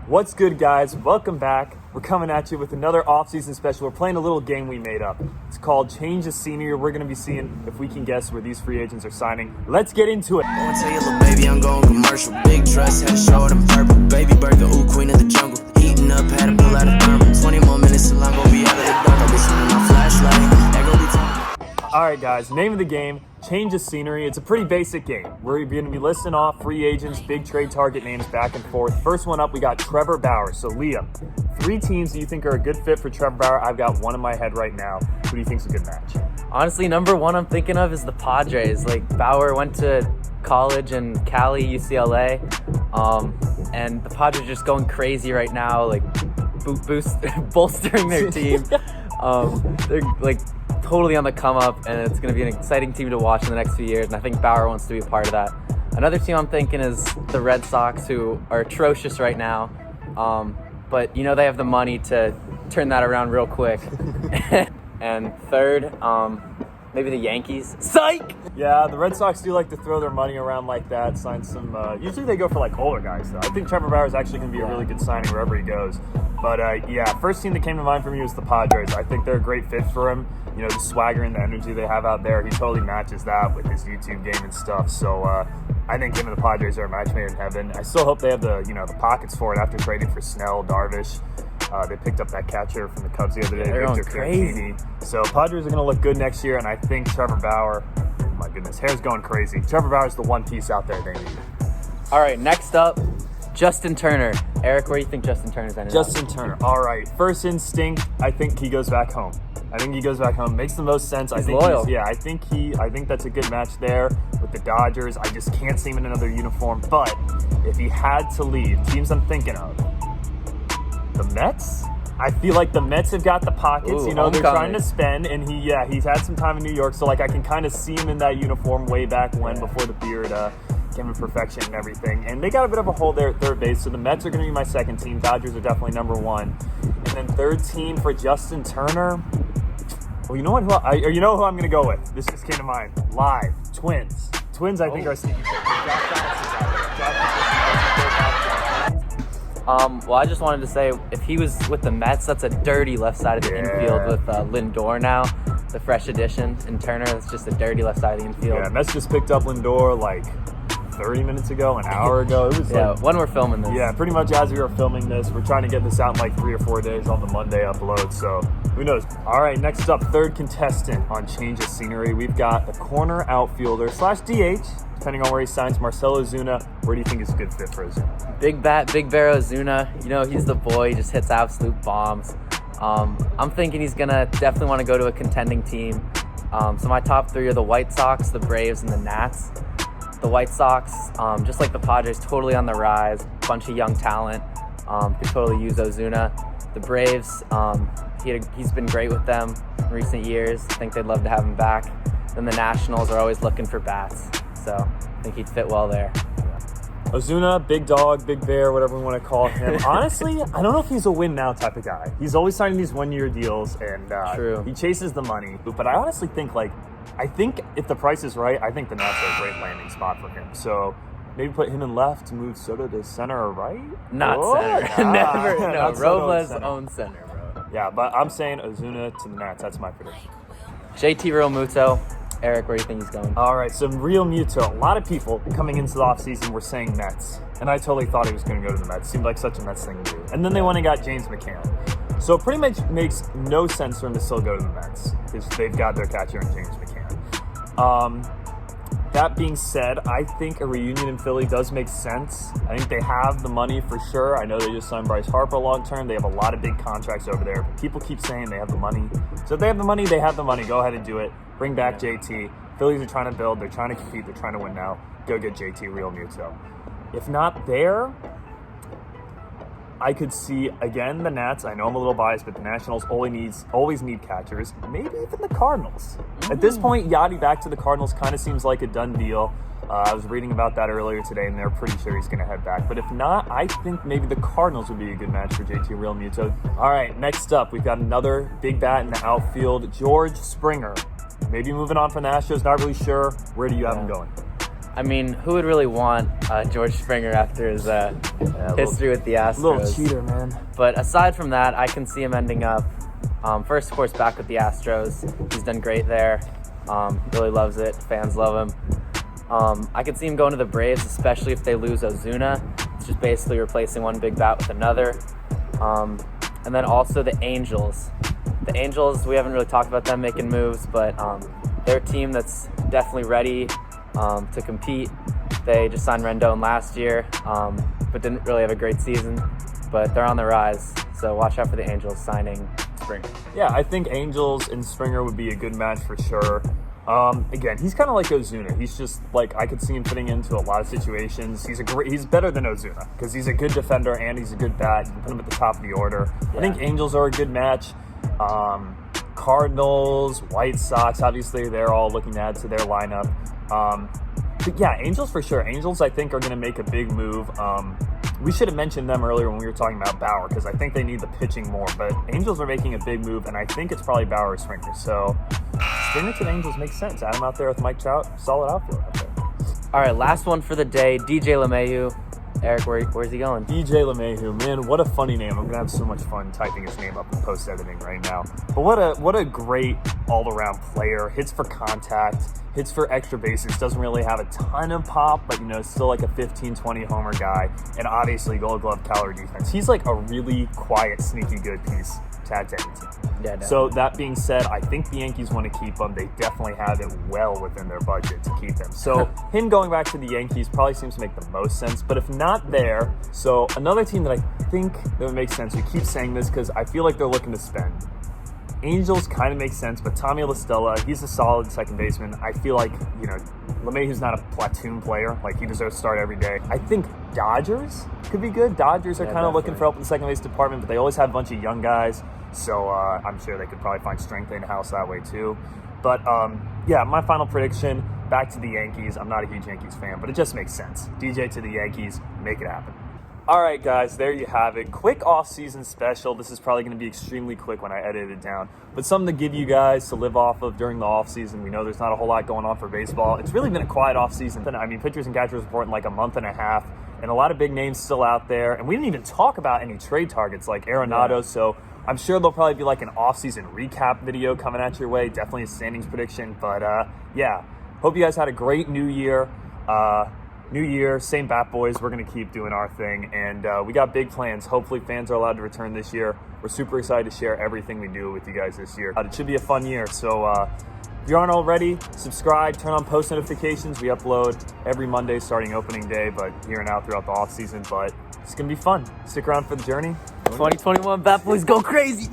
What's good, guys? Welcome back. We're coming at you with another off-season special. We're playing a little game we made up. It's called Change the Scenery. We're going to be seeing if we can guess where these free agents are signing. Let's get into it. I tell you, little baby, I'm going commercial. Big dress, head short and purple. Baby burger, ooh, queen of the jungle. Heating up, had to pull out a thermal. 20 more minutes till I'm gonna be out of the dark. I'll be shooting my flashlight. That gonna be time. All right, guys. Name of the game, Change the Scenery. It's a pretty basic game. We're going to be listing off free agents, big trade target names back and forth. First one up, we got Trevor Bauer. So, Liam, 3 teams that you think are a good fit for Trevor Bauer. I've got one in my head right now. Who do you think's a good match? Honestly, number one I'm thinking of is the Padres. Like, Bauer went to college in Cali, UCLA, and the Padres are just going crazy right now, like bolstering their team. They're like totally on the come up, and it's going to be an exciting team to watch in the next few years, and I think Bauer wants to be a part of that. Another team I'm thinking is the Red Sox, who are atrocious right now, but you know they have the money to turn that around real quick. And third, maybe the Yankees. Psych! Yeah, the Red Sox do like to throw their money around like that, sign some, usually they go for like older guys though. I think Trevor Bauer is actually going to be a really good signing wherever he goes. But yeah, first team that came to mind for me was the Padres. I think they're a great fit for him. You know, the swagger and the energy they have out there, he totally matches that with his YouTube game and stuff. So I think him and the Padres are a match made in heaven. I still hope they have the, the pockets for it after trading for Snell, Darvish. They picked up that catcher from the Cubs the other day. They're going crazy. So Padres are going to look good next year, and I think Trevor Bauer, my goodness, hair's going crazy. Trevor Bauer is the one piece out there they need. All right, next up, Justin Turner. Eric, where do you think Justin Turner's ended up? Justin Turner. All right. First instinct, I think he goes back home. Makes the most sense. He's loyal. I think that's a good match there with the Dodgers. I just can't see him in another uniform. But if he had to leave, teams I'm thinking of, the Mets? I feel like the Mets have got the pockets. Ooh, they're trying to spend, and he's had some time in New York, so like I can kind of see him in that uniform way back when, before the beard came to perfection and everything. And they got a bit of a hole there at third base, so the Mets are going to be my second team. Dodgers are definitely number one. And then third team for Justin Turner. Well, you know who I'm going to go with? This just came to mind. Live. Twins. Twins, I think, are a sneaky pick. Josh Donaldson's out there. Well, I just wanted to say, if he was with the Mets, that's a dirty left side of the infield with Lindor now, the fresh addition. And Turner, it's just a dirty left side of the infield. Yeah, Mets just picked up Lindor like 30 minutes ago, an hour ago. It was when we're filming this. Yeah, pretty much as we were filming this. We're trying to get this out in like 3 or 4 days on the Monday upload, so who knows. All right, next up, third contestant on Change of Scenery. We've got a corner outfielder / DH, depending on where he signs, Marcell Ozuna. Where do you think is a good fit for Ozuna? Big bat, Big Bear Ozuna. He's the boy. He just hits absolute bombs. I'm thinking he's going to definitely want to go to a contending team. So my top 3 are the White Sox, the Braves, and the Nats. The White Sox, just like the Padres, totally on the rise. Bunch of young talent. Could totally use Ozuna. The Braves, he's been great with them in recent years. I think they'd love to have him back. Then the Nationals are always looking for bats. So I think he'd fit well there. Ozuna, big dog, big bear, whatever we want to call him. Honestly, I don't know if he's a win now type of guy. He's always signing these 1-year deals, and he chases the money. But I honestly think, if the price is right, I think the Nats are a great landing spot for him. So maybe put him in left, move Soto to center or right? Not center. Never. No, Robles owns center, bro. Yeah, but I'm saying Ozuna to the Nats. That's my prediction. JT Realmuto. Eric, where do you think he's going? All right, so Realmuto. A lot of people coming into the offseason were saying Mets, and I totally thought he was going to go to the Mets. Seemed like such a Mets thing to do. And then they went and got James McCann. So it pretty much makes no sense for him to still go to the Mets because they've got their catcher in James McCann. That being said, I think a reunion in Philly does make sense. I think they have the money for sure. I know they just signed Bryce Harper long-term. They have a lot of big contracts over there. People keep saying they have the money. So if they have the money, they have the money. Go ahead and do it. Bring back JT. Phillies are trying to build. They're trying to compete. They're trying to win now. Go get JT Realmuto. If not there, I could see, again, the Nats. I know I'm a little biased, but the Nationals always need catchers. Maybe even the Cardinals. At this point, Yachty back to the Cardinals kind of seems like a done deal. I was reading about that earlier today, and they're pretty sure he's going to head back. But if not, I think maybe the Cardinals would be a good match for JT Realmuto. All right, next up, we've got another big bat in the outfield, George Springer. Maybe moving on from the Astros, not really sure. Where do you have him going? I mean, who would really want George Springer after his history with the Astros? Little cheater, man. But aside from that, I can see him ending up, first, of course, back with the Astros. He's done great there. Really loves it. Fans love him. I could see him going to the Braves, especially if they lose Ozuna. It's just basically replacing one big bat with another. And then also the Angels. The Angels, we haven't really talked about them making moves, but they're a team that's definitely ready to compete. They just signed Rendon last year, but didn't really have a great season. But they're on the rise, so watch out for the Angels signing Springer. Yeah, I think Angels and Springer would be a good match for sure. Again, he's kind of like Ozuna. He's just like, I could see him fitting into a lot of situations. He's better than Ozuna because he's a good defender and he's a good bat. You can put him at the top of the order. Yeah. I think Angels are a good match. Cardinals, White Sox, obviously they're all looking to add to their lineup. But yeah, Angels for sure. Angels, I think, are going to make a big move. We should have mentioned them earlier when we were talking about Bauer because I think they need the pitching more. But Angels are making a big move, and I think it's probably Bauer or Springer. So Springer to the Angels makes sense. Add him out there with Mike Trout. Solid outfield out there. All right, last one for the day, DJ LeMahieu. Eric, where's he going? DJ LeMahieu, man, what a funny name. I'm going to have so much fun typing his name up in post-editing right now. But what a great all-around player. Hits for contact, hits for extra bases, doesn't really have a ton of pop, but, still like a 15-20 homer guy. And obviously Gold Glove caliber defense. He's like a really quiet, sneaky good piece to add to any team. Yeah, so that being said, I think the Yankees want to keep him. They definitely have it well within their budget to keep him. So him going back to the Yankees probably seems to make the most sense. But if not there, so another team that I think that would make sense, we keep saying this because I feel like they're looking to spend. Angels kind of makes sense, but Tommy La Stella, he's a solid second baseman. I feel like, LeMahieu's not a platoon player. Like, he deserves to start every day. I think Dodgers could be good. Dodgers are kind of looking for help in the second base department, but they always have a bunch of young guys. So I'm sure they could probably find strength in-house that way too. But yeah, my final prediction, back to the Yankees. I'm not a huge Yankees fan, but it just makes sense. DJ to the Yankees, make it happen. All right, guys, there you have it. Quick off-season special. This is probably going to be extremely quick when I edit it down, but something to give you guys to live off of during the off-season. We know there's not a whole lot going on for baseball. It's really been a quiet off-season. I mean, pitchers and catchers report in like a month and a half, and a lot of big names still out there. And we didn't even talk about any trade targets like Arenado, so I'm sure there'll probably be like an off-season recap video coming at your way. Definitely a standings prediction, but yeah. Hope you guys had a great new year. New year, same Bat Boys. We're going to keep doing our thing, and we got big plans. Hopefully fans are allowed to return this year. We're super excited to share everything we do with you guys this year. It should be a fun year, so if you aren't already, subscribe, turn on post notifications. We upload every Monday starting opening day, but here and out throughout the off season. But it's going to be fun. Stick around for the journey. 2021 Bat Boys go crazy!